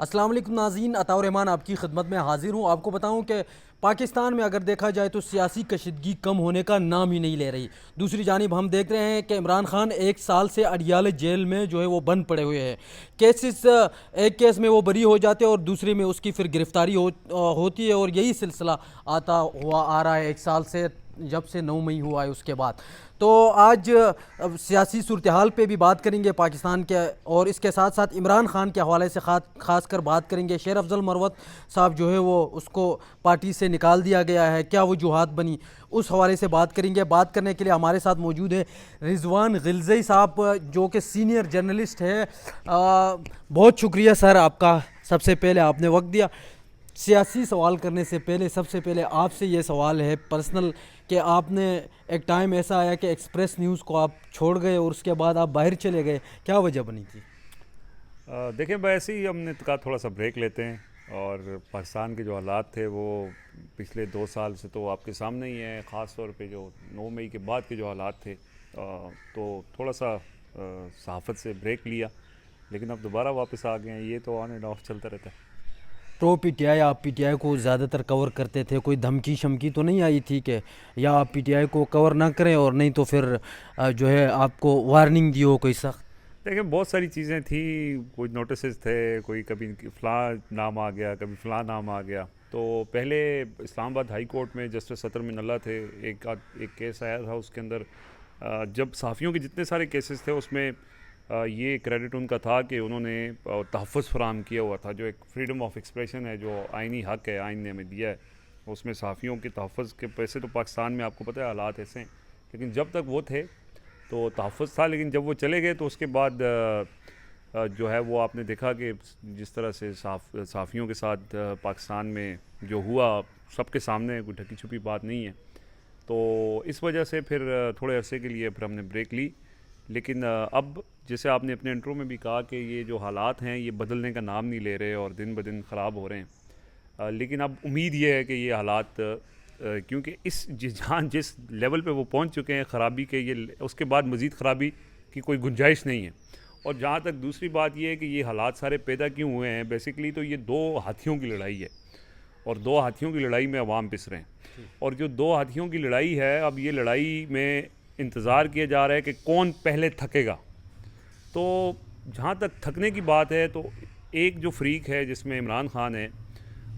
अस्सलाम वालेकुम नाज़रीन, अताउर रहमान आपकी खिदमत में हाजिर हूँ। आपको बताऊँ कि पाकिस्तान में अगर देखा जाए तो सियासी कशीदगी कम होने का नाम ही नहीं ले रही। दूसरी जानिब हम देख रहे हैं कि इमरान खान 1 साल से अडियाल जेल में जो है वो बंद पड़े हुए हैं। केसेस एक केस में वो बरी हो जाते हैं और दूसरे में उसकी फिर गिरफ्तारी होती है, और यही सिलसिला आता हुआ आ रहा है 1 साल से, जब से 9 मई हुआ है उसके बाद। तो आज सियासी सूरत हाल पे भी बात करेंगे पाकिस्तान के, और इसके साथ साथ इमरान खान के हवाले से खास कर बात करेंगे। शेर अफजल मरवत साहब जो है वो उसको पार्टी से निकाल दिया गया है, क्या वजूहात बनी, उस हवाले से बात करेंगे। बात करने के लिए हमारे साथ मौजूद है रिजवान गिलज़ई साहब, जो कि सीनियर जर्नलिस्ट है। बहुत शुक्रिया सर आपका, सबसे पहले आपने वक्त दिया। सियासी सवाल करने से पहले सबसे पहले आपसे ये सवाल है पर्सनल, कि आपने एक टाइम ऐसा आया कि एक्सप्रेस न्यूज़ को आप छोड़ गए और उसके बाद आप बाहर चले गए, क्या वजह बनी थी? देखें, वैसे ही हमने कहा थोड़ा सा ब्रेक लेते हैं। और पाकिस्तान के जो हालात थे वो पिछले 2 साल से तो आपके सामने ही हैं। ख़ास तौर पे जो 9 मई के बाद के जो हालात थे, तो थोड़ा सा सहाफ़त से ब्रेक लिया, लेकिन अब दोबारा वापस आ गए हैं। ये तो ऑन एंड ऑफ चलता रहता है। प्रो पीटीआई, आप पीटीआई को ज़्यादातर कवर करते थे, कोई धमकी शमकी तो नहीं आई थी कि या आप पीटीआई को कवर ना करें, और नहीं तो फिर जो है आपको वार्निंग दी हो कोई सख्त? देखिए, बहुत सारी चीज़ें थी। कोई नोटिस थे, कोई कभी फ़लाँ नाम आ गया, कभी फ़लाँ नाम आ गया। तो पहले इस्लामाबाद हाई कोर्ट में जस्टिस सतर मिनल्ला थे, एक केस आया था उसके अंदर। जब सहाफ़ियों के जितने सारे केसेस थे उसमें ये क्रेडिट उनका था कि उन्होंने तहफ़्फ़ुज़ फ़राहम किया हुआ था। जो एक फ्रीडम ऑफ एक्सप्रेशन है, जो आइनी हक़ है, आइन ने हमें दिया है, उसमें सहाफ़ियों के तहफ़्फ़ुज़ के पैसे। तो पाकिस्तान में आपको पता है हालात ऐसे हैं, लेकिन जब तक वो थे तो तहफ़्फ़ुज़ था। लेकिन जब वो चले गए तो उसके बाद जो है वो आपने देखा कि जिस तरह से सहाफ़ियों के साथ पाकिस्तान में जो हुआ, सबके सामने, कोई ढकी छुपी बात नहीं है। तो इस वजह से फिर थोड़े अरसे के लिए फिर हमने ब्रेक ली। लेकिन अब जैसे आपने अपने इंट्रो में भी कहा कि ये जो हालात हैं ये बदलने का नाम नहीं ले रहे और दिन ब दिन ख़राब हो रहे हैं। लेकिन अब उम्मीद ये है कि ये हालात, क्योंकि जहाँ जिस लेवल पे वो पहुँच चुके हैं ख़राबी के, ये उसके बाद मज़ीद ख़राबी की कोई गुंजाइश नहीं है। और जहाँ तक दूसरी बात ये है कि ये हालात सारे पैदा क्यों हुए हैं, बेसिकली तो ये दो हाथियों की लड़ाई है, और दो हाथियों की लड़ाई में अवाम पिस रहे हैं। और जो दो हाथियों की लड़ाई है, अब ये लड़ाई में इंतज़ार किया जा रहा है कि कौन पहले थकेगा। तो जहाँ तक थकने की बात है, तो एक जो फ्रीक है जिसमें इमरान खान है,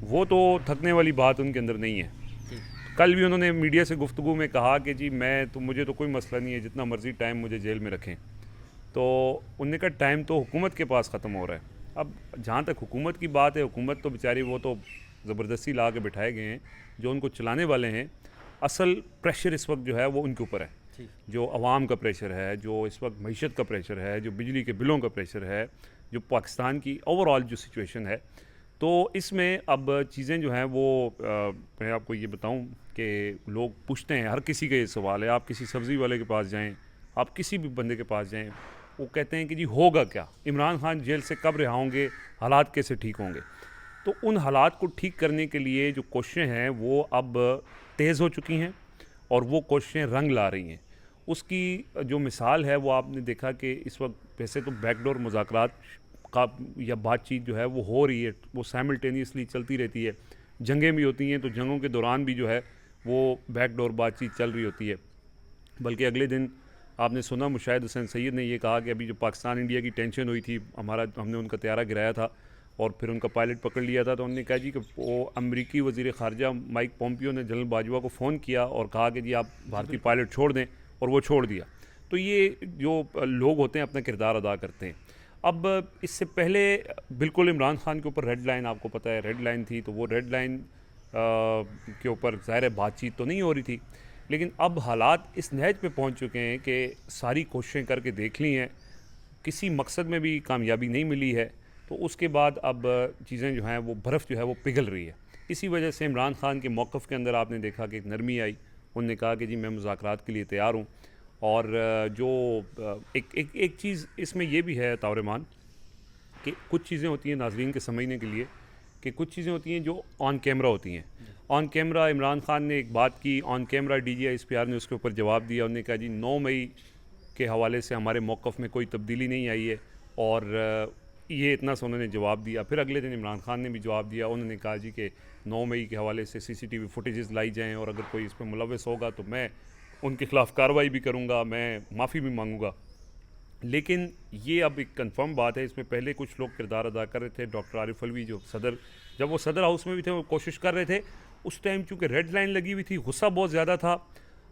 वो तो थकने वाली बात उनके अंदर नहीं है। कल भी उन्होंने मीडिया से गुफ्तगू में कहा कि जी मुझे तो कोई मसला नहीं है, जितना मर्ज़ी टाइम मुझे जेल में रखें। तो उनने का टाइम तो हुकूमत के पास ख़त्म हो रहा है। अब जहाँ तक हुकूमत की बात है, हुकूमत तो बेचारी वो तो ज़बरदस्ती ला के बिठाए गए हैं, जो उनको चलाने वाले हैं। असल प्रेशर इस वक्त जो है वो उनके ऊपर है। जो आवाम का प्रेशर है, जो इस वक्त मईशत का प्रेशर है, जो बिजली के बिलों का प्रेशर है, जो पाकिस्तान की ओवरऑल जो सिचुएशन है, तो इसमें अब चीज़ें जो हैं वो मैं आपको ये बताऊं कि लोग पूछते हैं, हर किसी का ये सवाल है। आप किसी सब्ज़ी वाले के पास जाएं, आप किसी भी बंदे के पास जाएं, वो कहते हैं कि जी होगा क्या, इमरान खान जेल से कब रिहा होंगे, हालात कैसे ठीक होंगे। तो उन हालात को ठीक करने के लिए जो कोशिशें हैं वो अब तेज़ हो चुकी हैं, और वो कोशिशें रंग ला रही हैं। उसकी जो मिसाल है वो आपने देखा कि इस वक्त वैसे तो बैकडोर मुज़ाकरात का या बातचीत जो है वो हो रही है, वो साइमल्टेनियसली चलती रहती है। जंगें भी होती हैं तो जंगों के दौरान भी जो है वो बैकडोर बातचीत चल रही होती है। बल्कि अगले दिन आपने सुना, मुशाहिद हुसैन सैयद ने ये कहा कि अभी जो पाकिस्तान इंडिया की टेंशन हुई थी, हमने उनका तैयारा गिराया था और फिर उनका पायलट पकड़ लिया था, तो उन्होंने कहा जी कि वो अमरीकी वज़ीर ख़ारजा माइक पोम्पियो ने जनरल बाजवा को फ़ोन किया और कहा कि जी आप भारतीय पायलट छोड़ दें, और वो छोड़ दिया। तो ये जो लोग होते हैं अपना किरदार अदा करते हैं। अब इससे पहले बिल्कुल इमरान खान के ऊपर रेड लाइन, आपको पता है रेड लाइन थी, तो वो रेड लाइन के ऊपर ज़ाहिर बातचीत तो नहीं हो रही थी। लेकिन अब हालात इस नहज पे पहुंच चुके हैं कि सारी कोशिशें करके देख ली हैं, किसी मकसद में भी कामयाबी नहीं मिली है। तो उसके बाद अब चीज़ें जो हैं वो बर्फ़ जो है वो पिघल रही है। इसी वजह से इमरान खान के मौक़िफ़ के अंदर आपने देखा कि एक नरमी आई। उन्होंने कहा कि जी मैं मुज़ाकरात के लिए तैयार हूँ। और जो एक चीज़ इसमें यह भी है ताउरेमान, कि कुछ चीज़ें होती हैं नाज़रीन के समझने के लिए, कि कुछ चीज़ें होती हैं जो ऑन कैमरा होती हैं। ऑन कैमरा इमरान खान ने एक बात की, ऑन कैमरा DGISPR ने उसके ऊपर जवाब दिया। उन्होंने कहा जी 9 मई के हवाले से हमारे मौक़िफ़ में कोई तब्दीली नहीं आई है, और ये इतना सा उन्होंने जवाब दिया। फिर अगले दिन इमरान खान ने भी जवाब दिया, उन्होंने कहा जी कि 9 मई के हवाले से CCTV फुटेजेस लाई जाएँ और अगर कोई इसमें मुलव्वस होगा तो मैं उनके ख़िलाफ़ कार्रवाई भी करूँगा, मैं माफ़ी भी मांगूँगा। लेकिन ये अब एक कंफर्म बात है, इसमें पहले कुछ लोग किरदार अदा कर रहे थे। डॉक्टर आरिफ अलवी जो सदर, जब वो सदर हाउस में भी थे, वो कोशिश कर रहे थे। उस टाइम चूँकि रेड लाइन लगी हुई थी, गुस्सा बहुत ज़्यादा था,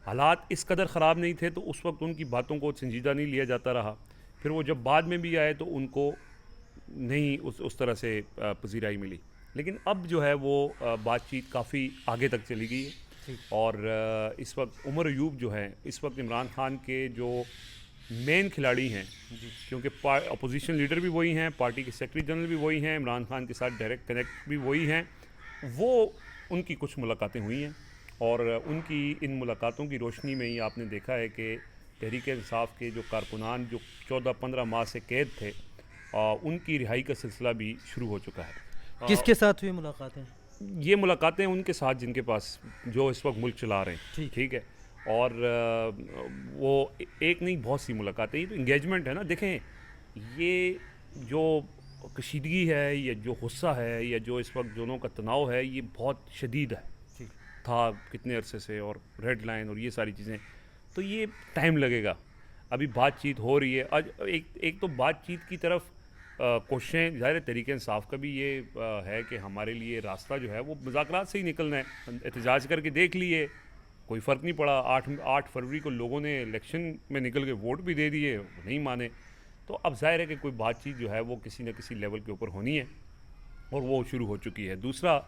हालात इस कदर ख़राब नहीं थे, तो उस वक्त उनकी बातों को संजीदा नहीं लिया जाता रहा। फिर वो जब बाद में भी आए तो उनको नहीं उस तरह से पजीराई मिली। लेकिन अब जो है वो बातचीत काफ़ी आगे तक चली गई है और इस वक्त उमर अयूब जो है, इस वक्त इमरान खान के जो मेन खिलाड़ी हैं, क्योंकि अपोजिशन लीडर भी वही हैं, पार्टी के सेक्रेटरी जनरल भी वही हैं, इमरान खान के साथ डायरेक्ट कनेक्ट भी वही हैं, वो उनकी कुछ मुलाकातें हुई हैं और उनकी इन मुलाकातों की रोशनी में ही आपने देखा है कि तहरीक-ए-इंसाफ के जो कारकुनान जो 14-15 माह से कैद थे, उनकी रिहाई का सिलसिला भी शुरू हो चुका है। किसके साथ हुई मुलाकातें? ये मुलाकातें उनके साथ जिनके पास जो इस वक्त मुल्क चला रहे हैं, ठीक है। और वो एक नहीं बहुत सी मुलाकातें, ये तो इंगेजमेंट है ना। देखें, ये जो कशीदगी है या जो गुस्सा है या जो इस वक्त दोनों का तनाव है, ये बहुत शदीद है था कितने अरसे से, और रेड लाइन और ये सारी चीज़ें, तो ये टाइम लगेगा। अभी बातचीत हो रही है। आज एक तो बातचीत की तरफ कोशिशें, ज़ाहिर तरीके इंसाफ का भी ये है कि हमारे लिए रास्ता जो है वो मुज़ाकरात से ही निकलना है। एहतजाज करके देख लिए, कोई फ़र्क नहीं पड़ा। 8 फरवरी को लोगों ने इलेक्शन में निकल के वोट भी दे दिए, नहीं माने। तो अब ज़ाहिर है कि कोई बातचीत जो है वो किसी न किसी लेवल के ऊपर होनी है और वो शुरू हो चुकी है। दूसरा,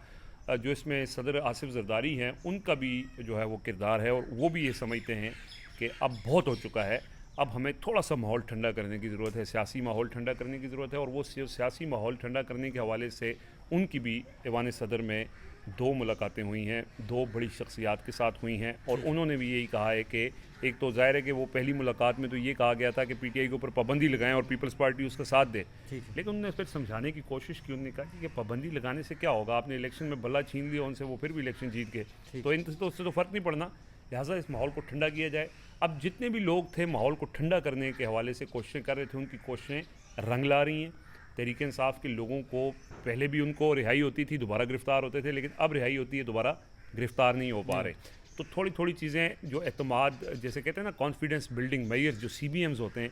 जो इसमें सदर आसिफ जरदारी हैं, उनका भी जो है वो किरदार है और वो भी ये समझते हैं कि अब बहुत हो चुका है, अब हमें थोड़ा सा माहौल ठंडा करने की ज़रूरत है, सियासी माहौल ठंडा करने की ज़रूरत है। और वो सियासी माहौल ठंडा करने के हवाले से उनकी भी ऐवान सदर में 2 मुलाकातें हुई हैं, 2 बड़ी शख्सियात के साथ हुई हैं और उन्होंने भी यही कहा है कि एक तो ज़ाहिर है कि वो पहली मुलाकात में तो ये कहा गया था कि PTI के ऊपर पाबंदी लगाएं और पीपल्स पार्टी उसका साथ दे, लेकिन उन्होंने फिर समझाने की कोशिश की। उन्होंने कहा कि पाबंदी लगाने से क्या होगा, आपने इलेक्शन में बल्ला छीन लिया उनसे, वो फिर भी इलेक्शन जीत गए, तो इनसे तो उससे तो फ़र्क नहीं पड़ना, लिहाजा इस माहौल को ठंडा किया जाए। अब जितने भी लोग थे माहौल को ठंडा करने के हवाले से कोशिशें कर रहे थे, उनकी कोशिशें रंग ला रही हैं। तहरीक इंसाफ के लोगों को पहले भी उनको रिहाई होती थी, दोबारा गिरफ़्तार होते थे, लेकिन अब रिहाई होती है, दोबारा गिरफ़्तार नहीं हो पा रहे। तो थोड़ी थोड़ी चीज़ें जो एतमाद, जैसे कहते हैं ना, कॉन्फिडेंस बिल्डिंग मेजर्स जो CBMs होते हैं,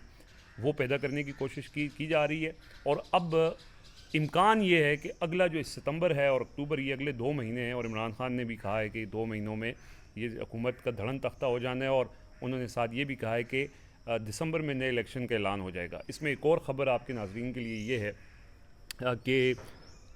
वो पैदा करने की कोशिश की जा रही है। और अब इम्कान ये है कि अगला जो सितंबर है और अक्टूबर, ये अगले 2 महीने हैं और इमरान खान ने भी कहा है कि 2 महीनों में ये हुकूमत का धड़न तख्ता हो जाना है और उन्होंने साथ ये भी कहा है कि दिसंबर में नए इलेक्शन का ऐलान हो जाएगा। इसमें एक और ख़बर आपके नाज़रीन के लिए ये है कि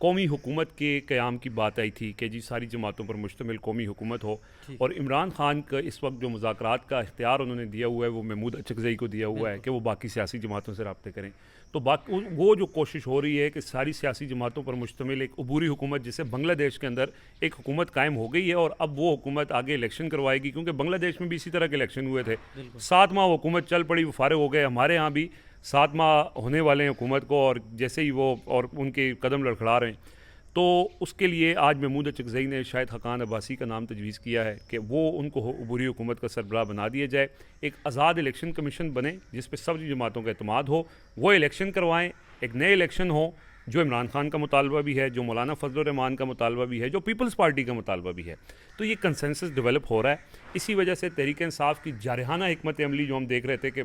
कौमी हुकूमत के क़याम की बात आई थी कि जी सारी जमातों पर मुश्तमिल कौमी हुकूमत हो, और इमरान खान का इस वक्त जो मुज़ाकरात का इख्तियार उन्होंने दिया हुआ है वो महमूद अचकज़ई को दिया हुआ है कि वो बाकी सियासी जमातों से रब्ते करें। तो बाकी वो जो कोशिश हो रही है कि सारी सियासी जमातों पर मुश्तमिल एक अबूरी हुकूमत, जिसे बांग्लादेश के अंदर एक हुकूमत कायम हो गई है और अब वो हुकूमत आगे इलेक्शन करवाएगी, क्योंकि बांग्लादेश में भी इसी तरह के इलेक्शन हुए थे, 7 माह हुकूमत चल पड़ी, वो फारिग हो गए। हमारे यहाँ भी 7 माह होने वाले हैं हुकूमत को, और जैसे ही वो और उनके कदम लड़खड़ा रहे हैं, तो उसके लिए आज महमूद अचकज़ई ने शायद हकान अब्बासी का नाम तजवीज़ किया है कि वो उनको अबूरी हुकूमत का सरबराह बना दिया जाए, एक आज़ाद इलेक्शन कमीशन बने जिस पर सब जमातों का एतमाद हो, वो इलेक्शन करवाएं, एक नए इलेक्शन हो जो इमरान खान का मुतालबा भी है, जो मौलाना फजल रहमान का मुतालबा भी है, जो पीपल्स पार्टी का मुतालबा भी है। तो ये कंसेंसस डेवलप हो रहा है। इसी वजह से तहरीक इंसाफ की जारहाना हिकमत अमली जो हम देख रहे थे कि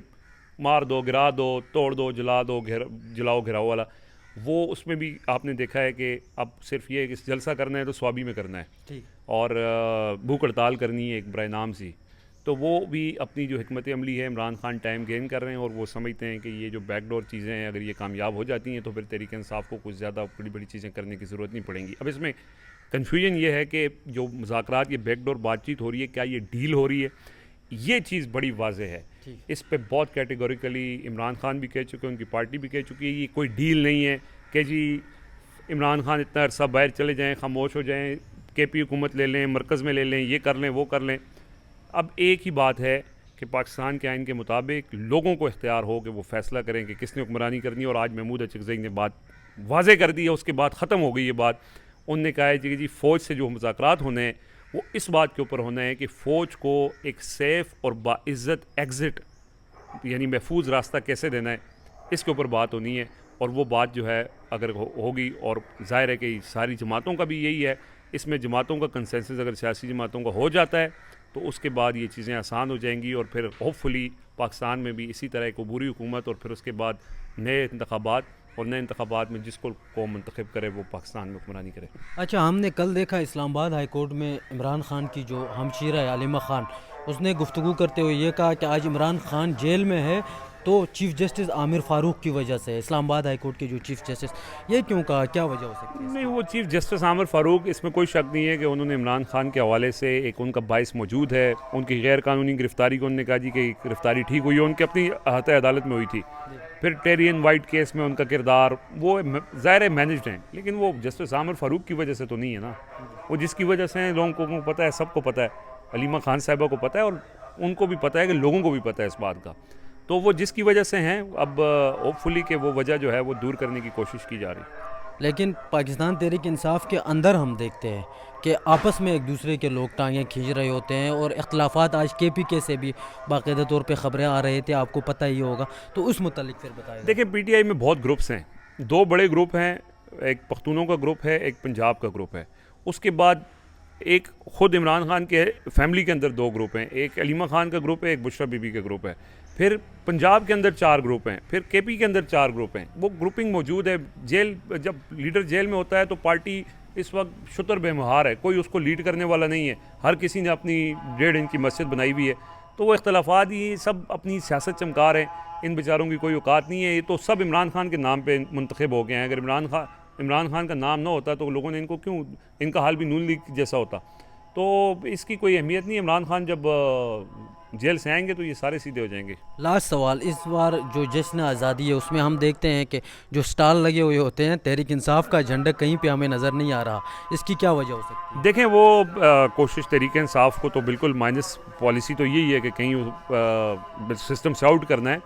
मार दो, गिरा दो, तोड़ दो, जला दो, जलाओ घिराओ वाला, वो उसमें भी आपने देखा है कि अब सिर्फ ये कि जलसा करना है तो स्वाबी में करना है और भूख हड़ताल करनी है एक बराए नाम सी। तो वो भी अपनी जो हिकमत अमली है, इमरान खान टाइम गेन कर रहे हैं और वो समझते हैं कि ये जो बैकडोर चीज़ें हैं अगर ये कामयाब हो जाती हैं तो फिर तहरीक इंसाफ को कुछ ज़्यादा बड़ी बड़ी चीज़ें करने की ज़रूरत नहीं पड़ेंगी। अब इसमें कन्फ्यूजन ये है कि जो मुज़ाकरात, ये बैकडोर बातचीत हो रही है, क्या ये डील हो रही है, ये चीज़ बड़ी वाज़ेह है। इस पे बहुत कैटेगोरिकली इमरान खान भी कह चुके हैं, उनकी पार्टी भी कह चुकी है, ये कोई डील नहीं है कि जी इमरान खान इतना अरसा बाहर चले जाएं, खामोश हो जाएं, KP हुकूमत ले लें, मरकज़ में ले लें, ये कर लें, वो कर लें। अब एक ही बात है कि पाकिस्तान के आइन के मुताबिक लोगों को इख्तियार हो कि वो फ़ैसला करें कि किसने हुक्मरानी करनी है, और आज महमूद अचकज़ई ने बात वाज़े कर दी है, उसके बाद ख़त्म हो गई ये बात। उनने कहा है कि जी फ़ौज से जो मुज़ाकरात होने हैं वो इस बात के ऊपर होना है कि फ़ौज को एक सेफ़ और बाइज़्ज़त एग्ज़िट यानी महफूज रास्ता कैसे देना है, इसके ऊपर बात होनी है। और वो बात जो है अगर होगी, और ज़ाहिर है कि सारी जमातों का भी यही है, इसमें जमातों का कंसेंसस अगर सियासी जमातों का हो जाता है तो उसके बाद ये चीज़ें आसान हो जाएंगी, और फिर होपफुली पाकिस्तान में भी इसी तरह एक अबूरी हुकूमत, और फिर उसके बाद नए इंतखाबात, और नए इंतखाबात में जिसको कौम मुंतखब करे वो पाकिस्तान में हुक्मरानी करे। अच्छा, हमने कल देखा इस्लामाबाद हाई कोर्ट में इमरान खान की जो हमशीर है अलीमा खान, उसने गुफ्तगू करते हुए ये कहा कि आज इमरान खान जेल में है तो चीफ़ जस्टिस आमिर फ़ारूक की वजह से। इस्लामाबाद हाई कोर्ट के जो चीफ़ जस्टिस, ये क्यों कहा, क्या वजह हो सकती है? नहीं, वो चीफ़ जस्टिस आमिर फ़ारूक, इसमें कोई शक नहीं है कि उन्होंने इमरान खान के हवाले से एक उनका बाइस मौजूद है, उनकी गैर कानूनी गिरफ्तारी को उन्होंने कहा जी कि गिरफ्तारी ठीक हुई है, उनकी अपनी अहाते अदालत में हुई थी। फिर टेरियन वाइट केस में उनका किरदार वो ज़ाहिर है मैनेज्ड हैं, लेकिन वो जस्टिस आमिर फ़ारूक की वजह से तो नहीं है ना। वो जिसकी वजह से लोगों को पता है, सबको पता है, अलीमा खान साहिबा को पता है, और उनको भी पता है कि लोगों को भी पता है इस बात का। तो वो जिसकी वजह से हैं, अब होपफुली कि वो वजह जो है वो दूर करने की कोशिश की जा रही है। लेकिन पाकिस्तान तहरीक इंसाफ के अंदर हम देखते हैं कि आपस में एक दूसरे के लोग टांगें खींच रहे होते हैं, और इख्तलाफात आज KPK से भी बाकायदा तौर पे ख़बरें आ रहे थे, आपको पता ही होगा, तो उस मुतालिक फिर बताइए। देखिए, PTI में बहुत ग्रुप्स हैं, दो बड़े ग्रुप हैं, एक पख्तूनों का ग्रुप है, एक पंजाब का ग्रुप है। उसके बाद एक ख़ुद इमरान खान के फैमिली के अंदर दो ग्रुप हैं, एक अलीमा खान का ग्रुप है, एक बुशरा बीबी का ग्रुप है। फिर पंजाब के अंदर 4 ग्रुप हैं, फिर KP के अंदर 4 ग्रुप हैं। वो ग्रुपिंग मौजूद है। जेल, जब लीडर जेल में होता है तो पार्टी इस वक्त शुतर बेमहार है, कोई उसको लीड करने वाला नहीं है, हर किसी ने अपनी 1.5 इंच की मस्जिद बनाई हुई है। तो वो इख्तलाफात, ये सब अपनी सियासत चमका रहे हैं, इन बेचारों की कोई औकात नहीं है। ये तो सब इमरान खान के नाम पे मुंतखब हो गए हैं। अगर इमरान खान का नाम ना होता तो लोगों ने इनको क्यों, इनका हाल भी नून लीग जैसा होता। तो इसकी कोई अहमियत नहीं। इमरान खान जब जेल से आएंगे तो ये सारे सीधे हो जाएंगे। लास्ट सवाल, इस बार जो जश्न आज़ादी है उसमें हम देखते हैं कि जो स्टॉल लगे हुए होते हैं, तहरीक इंसाफ का झंडा कहीं पे हमें नज़र नहीं आ रहा, इसकी क्या वजह हो सकती है? देखें, वो कोशिश तहरीक इंसाफ को तो बिल्कुल माइनस पॉलिसी तो यही है कि कहीं सिस्टम से आउट करना है,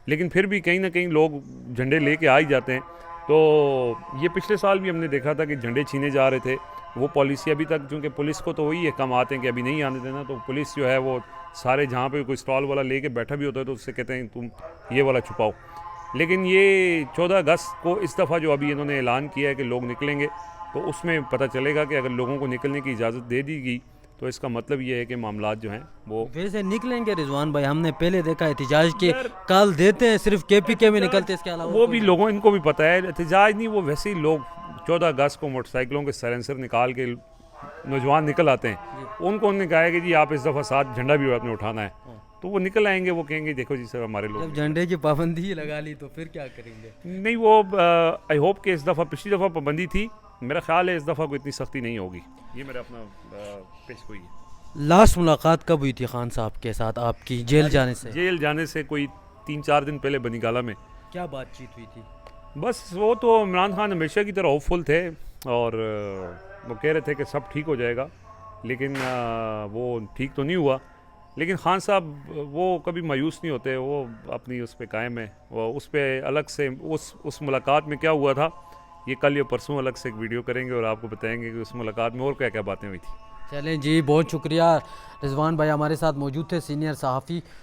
लेकिन फिर भी कहीं ना कहीं लोग झंडे लेके आ ही जाते हैं। तो ये पिछले साल भी हमने देखा था कि झंडे छीने जा रहे थे। वो पॉलिसी अभी तक, चूँकि पुलिस को तो वही है, कम आते हैं कि अभी नहीं आने देना, तो पुलिस जो है वो सारे, जहाँ पे कोई स्टॉल वाला लेके बैठा भी होता है तो उससे कहते हैं तुम ये वाला छुपाओ। लेकिन ये 14 अगस्त को इस दफ़ा जो अभी इन्होंने ऐलान किया है कि लोग निकलेंगे, तो उसमें पता चलेगा कि अगर लोगों को निकलने की इजाज़त दे दी गई तो इसका मतलब ये है कि मामलात जो हैं वो वैसे निकलेंगे रिजवान भाई, हमने पहले देखा एहतिजाज के कल देते हैं, सिर्फ KPK में निकलते हैं, इसके अलावा वो भी लोगों, इनको भी पता है एहतजाज नहीं, वो वैसे ही लोग 14 अगस्त को मोटरसाइकिलों के साइलेंसर निकाल के नौजवान निकल आते हैं। उनको उन्होंने कहा है कि जी आप इस दफ़ा साथ झंडा भी आपने उठाना है, तो वो निकल आएंगे। वो कहेंगे देखो जी सर हमारे लोग, जब झंडे की पाबंदी लगा ली तो फिर क्या करेंगे? नहीं, वो आई होप कि इस दफ़ा, पिछली दफ़ा पाबंदी थी, मेरा ख्याल है इस दफ़ा को इतनी सख्ती नहीं होगी। ये मेरा अपना पेश कोई है। लास्ट मुलाकात कब हुई थी खान साहब के साथ आपकी जेल जाने से? जेल जाने से कोई 3-4 दिन पहले बनीगाला में। क्या बातचीत हुई थी? बस वो तो इमरान खान हमेशा की तरह होपफुल थे, और वो कह रहे थे कि सब ठीक हो जाएगा, लेकिन वो ठीक तो नहीं हुआ। लेकिन खान साहब वो कभी मायूस नहीं होते, वो अपनी उस पर कायम है। वो उस पर अलग से उस मुलाकात में क्या हुआ था, ये कल या परसों अलग से एक वीडियो करेंगे और आपको बताएंगे कि उस मुलाकात में और क्या क्या बातें हुई थी। चलें जी, बहुत शुक्रिया। रिजवान भाई हमारे साथ मौजूद थे, सीनियर सहाफ़ी